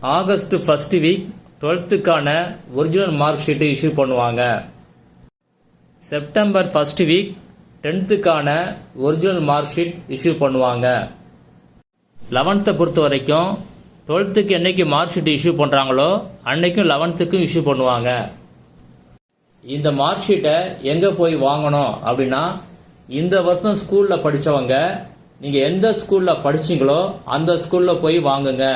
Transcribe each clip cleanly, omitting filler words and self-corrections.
August first week 12th original mark sheet issue பண்ணுவாங்க. September first week 10th original mark sheet issue பண்ணுவாங்க. 11th பொறுத்த வரைக்கும் 12th என்னைக்கு mark sheet issue பண்ணுறாங்களோ அன்னைக்கும் 11th இஷ்யூ பண்ணுவாங்க. இந்த மார்க் ஷீட்டை எங்கே போய் வாங்கணும் அப்படின்னா, இந்த வருஷம் ஸ்கூலில் படித்தவங்க நீங்கள் எந்த ஸ்கூலில் படிச்சீங்களோ அந்த ஸ்கூலில் போய் வாங்குங்க.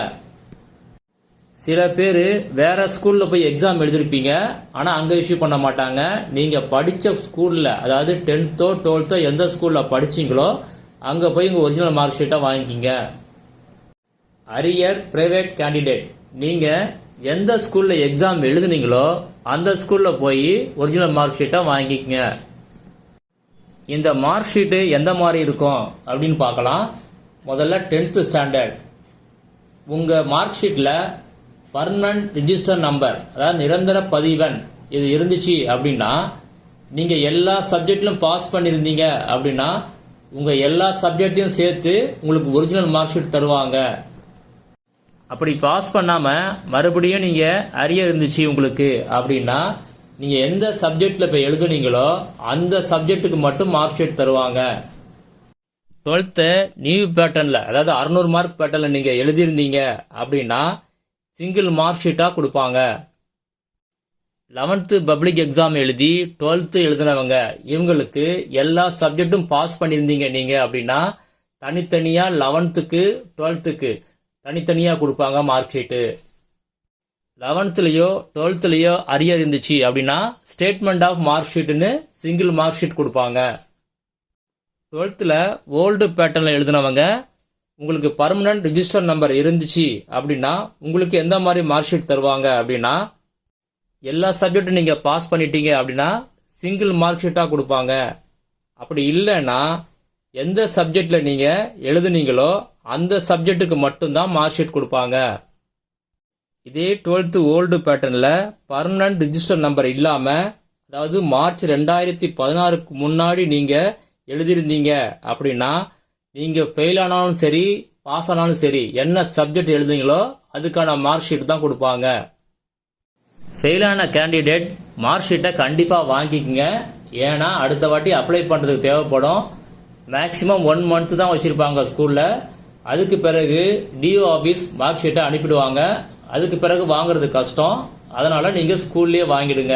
சில பேர் வேற ஸ்கூலில் போய் எக்ஸாம் எழுதிருப்பீங்க, ஆனால் அங்கே இஷ்யூ பண்ண மாட்டாங்க. நீங்கள் படித்த ஸ்கூலில், அதாவது 10th 12th எந்த ஸ்கூலில் படிச்சீங்களோ அங்கே போய் உங்கள் ஒரிஜினல் மார்க் ஷீட்டை வாங்கிக்கிங்க. அரியர் பிரைவேட் கேண்டிடேட், நீங்கள் எந்த ஸ்கூலில் எக்ஸாம் எழுதுனீங்களோ அந்த ஸ்கூலில் போய் ஒரிஜினல் மார்க் ஷீட்டை வாங்கிக்கங்க. இந்த மார்க் ஷீட்டு எந்த மாதிரி இருக்கும் அப்படின்னு பார்க்கலாம். முதல்ல 10th ஸ்டாண்டர்ட். உங்கள் மார்க் ஷீட்டில் பர்மனன்ட் ரிஜிஸ்டர் நம்பர், அதாவது நிரந்தர பதிவெண் இது இருந்துச்சு அப்படின்னா, நீங்கள் எல்லா சப்ஜெக்ட்லையும் பாஸ் பண்ணியிருந்தீங்க அப்படின்னா உங்கள் எல்லா சப்ஜெக்டையும் சேர்த்து உங்களுக்கு ஒரிஜினல் மார்க் ஷீட் தருவாங்க. அப்படி பாஸ் பண்ணாமல் மறுபடியும் நீங்கள் அரியர் இருந்துச்சு உங்களுக்கு அப்படின்னா, நீங்கள் எந்த சப்ஜெக்டில் இப்போ எழுதுனீங்களோ அந்த சப்ஜெக்ட்டுக்கு மட்டும் மார்க் ஷீட் தருவாங்க. 12th நியூ பேட்டர்னில், அதாவது 600 மார்க் பேட்டர்னில் நீங்கள் எழுதியிருந்தீங்க அப்படின்னா சிங்கிள் மார்க் ஷீட்டாக கொடுப்பாங்க. 11th பப்ளிக் எக்ஸாம் எழுதி 12th எழுதினவங்க இவங்களுக்கு எல்லா சப்ஜெக்டும் பாஸ் பண்ணியிருந்தீங்க நீங்கள் அப்படின்னா தனித்தனியாக 11th 12th தனித்தனியாக கொடுப்பாங்க மார்க் ஷீட்டு. 11thலையோ 12thலையோ அரியர் இருந்துச்சு அப்படின்னா ஸ்டேட்மெண்ட் ஆஃப் மார்க் ஷீட்டுன்னு சிங்கிள் மார்க் ஷீட் கொடுப்பாங்க. 12th ஓல்டு பேட்டர்னில் எழுதினவங்க உங்களுக்கு பர்மனன்ட் ரிஜிஸ்டர் நம்பர் இருந்துச்சு அப்படின்னா உங்களுக்கு எந்த மாதிரி மார்க் ஷீட் தருவாங்க அப்படின்னா, எல்லா சப்ஜெக்டும் நீங்கள் பாஸ் பண்ணிட்டீங்க அப்படின்னா சிங்கிள் மார்க் ஷீட்டாக கொடுப்பாங்க. அப்படி இல்லைன்னா எந்த சப்ஜெக்டில் நீங்கள் எழுதுனீங்களோ அந்த சப்ஜெக்ட்டுக்கு மட்டும்தான் மார்க் ஷீட் கொடுப்பாங்க. இதே 12th ஓல்டு பேட்டர்னில் பர்மனன்ட் ரிஜிஸ்டர் நம்பர் இல்லாமல், அதாவது மார்ச் 2016க்கு முன்னாடி நீங்கள் எழுதியிருந்தீங்க அப்படின்னா நீங்கள் ஃபெயில் ஆனாலும் சரி பாஸ் ஆனாலும் சரி என்ன சப்ஜெக்ட் எழுதுங்களோ அதுக்கான மார்க் ஷீட் தான் கொடுப்பாங்க. ஃபெயிலான கேண்டிடேட் மார்க் ஷீட்டை கண்டிப்பாக வாங்கிக்கங்க. ஏன்னா அடுத்த வாட்டி அப்ளை பண்ணுறதுக்கு தேவைப்படும். மேக்ஸிமம் 1 month தான் வச்சுருப்பாங்க ஸ்கூலில். அதுக்கு பிறகு டிஓ ஆஃபீஸ் மார்க் ஷீட்டை அனுப்பிடுவாங்க. அதுக்கு பிறகு வாங்குறது கஷ்டம். அதனால் நீங்கள் ஸ்கூல்லேயே வாங்கிடுங்க.